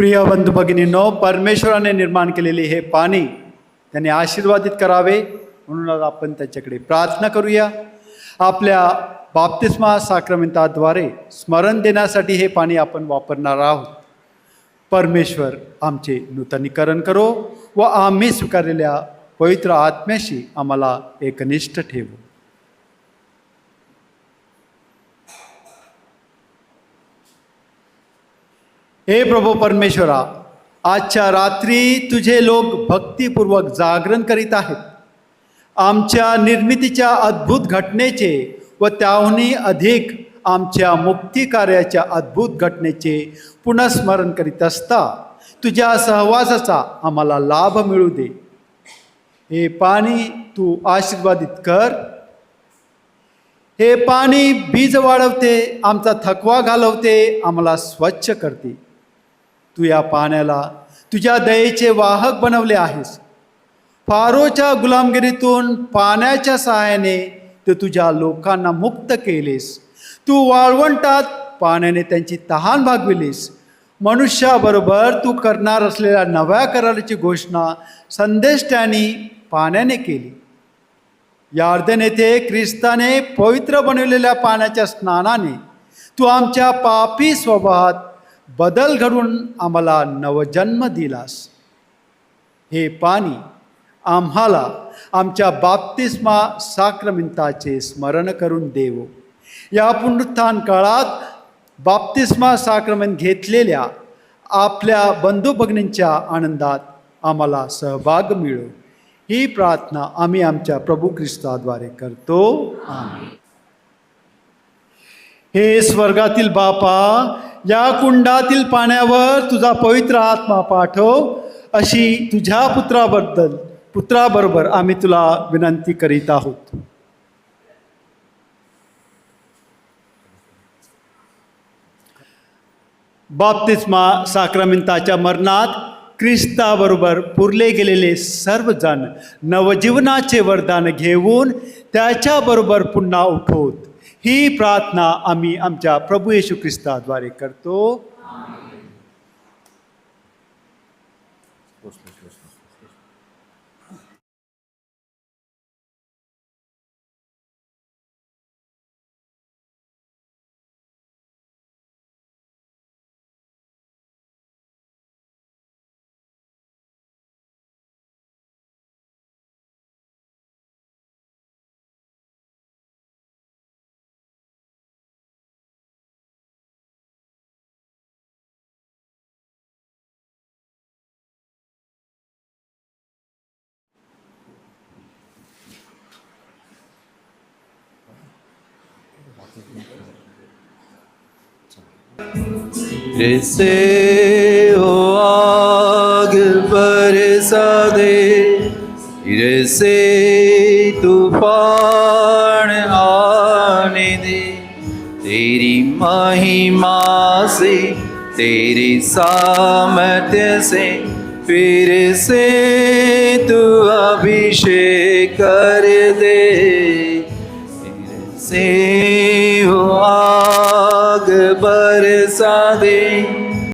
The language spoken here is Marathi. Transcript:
प्रिय बंधू भगिनींनो, परमेश्वराने निर्माण केलेले हे पाणी त्याने आशीर्वादित करावे म्हणून आपण त्याच्याकडे प्रार्थना करूया. आपल्या बाप्तिस्मा साक्रमेंटाद्वारे स्मरण देण्यासाठी हे पाणी आपण वापरणार आहोत. परमेश्वर आमचे नूतनीकरण करो व आम्ही स्वीकारलेल्या पवित्र आत्म्याशी आम्हाला एकनिष्ठ ठेवू. हे प्रभू परमेश्वरा, आजच्या रात्री तुझे लोक भक्तिपूर्वक जागरण करीत आहेत. आमच्या निर्मितीच्या अद्भुत घटनेचे व त्याहूनही अधिक आमच्या मुक्ती कार्याच्या अद्भुत घटनेचे पुनस्मरण करीत असता तुझ्या सहवासाचा आम्हाला लाभ मिळू दे. हे पाणी तू आशीर्वादित कर. हे पाणी बीज वाढवते, आमचा थकवा घालवते, आम्हाला स्वच्छ करते. तू या पाण्याला तुझ्या दयेचे वाहक बनवले आहेस. फारोच्या गुलामगिरीतून पाण्याच्या सहाय्याने तू तुझ्या लोकांना मुक्त केलेस. तू वाळवंटात पाण्याने त्यांची तहान भागविलीस. मनुष्याबरोबर तू करणार असलेल्या नव्या कराराची घोषणा संदेष्ट्याने पाण्याने केली. यार्दन येथे ख्रिस्ताने पवित्र बनवलेल्या पाण्याच्या स्नानाने तू आमच्या पापी स्वभावात बदल घडवून आम्हाला नवजन्म दिलास. हे पाणी आम्हाला आमच्या बाप्तिस्मा साक्रमेंटाचे स्मरण करून देवो. या पुनरुत्थान काळात बाप्तिस्मा साक्रमेंट घेतलेल्या आपल्या बंधू भगिनींच्या आनंदात आम्हाला सहभाग मिळो. ही प्रार्थना आम्ही आमच्या प्रभू ख्रिस्ताद्वारे करतो. आमेन. हे स्वर्गातील बापा, या कुंडातील पाण्यावर तुझा पवित्र आत्मा पाठव, अशी तुझ्या पुत्राबरोबर आम्ही तुला विनंती करीत आहोत. बाप्तिस्मा साक्रमेंटाच्या मरणात ख्रिस्ताबरोबर पुरले गेलेले सर्वजण नवजीवनाचे वरदान घेऊन त्याच्याबरोबर पुन्हा उठवत. ही प्रार्थना आम्ही आमच्या प्रभू येशू ख्रिस्ताद्वारे करतो. Rese o आग बरसा दे, रसे तूफान आने दे. तेरी महिमा से, तेरी सामर्थ्य से फिर से तू अभिषेक कर दे. रसे हो आग बरसा दे,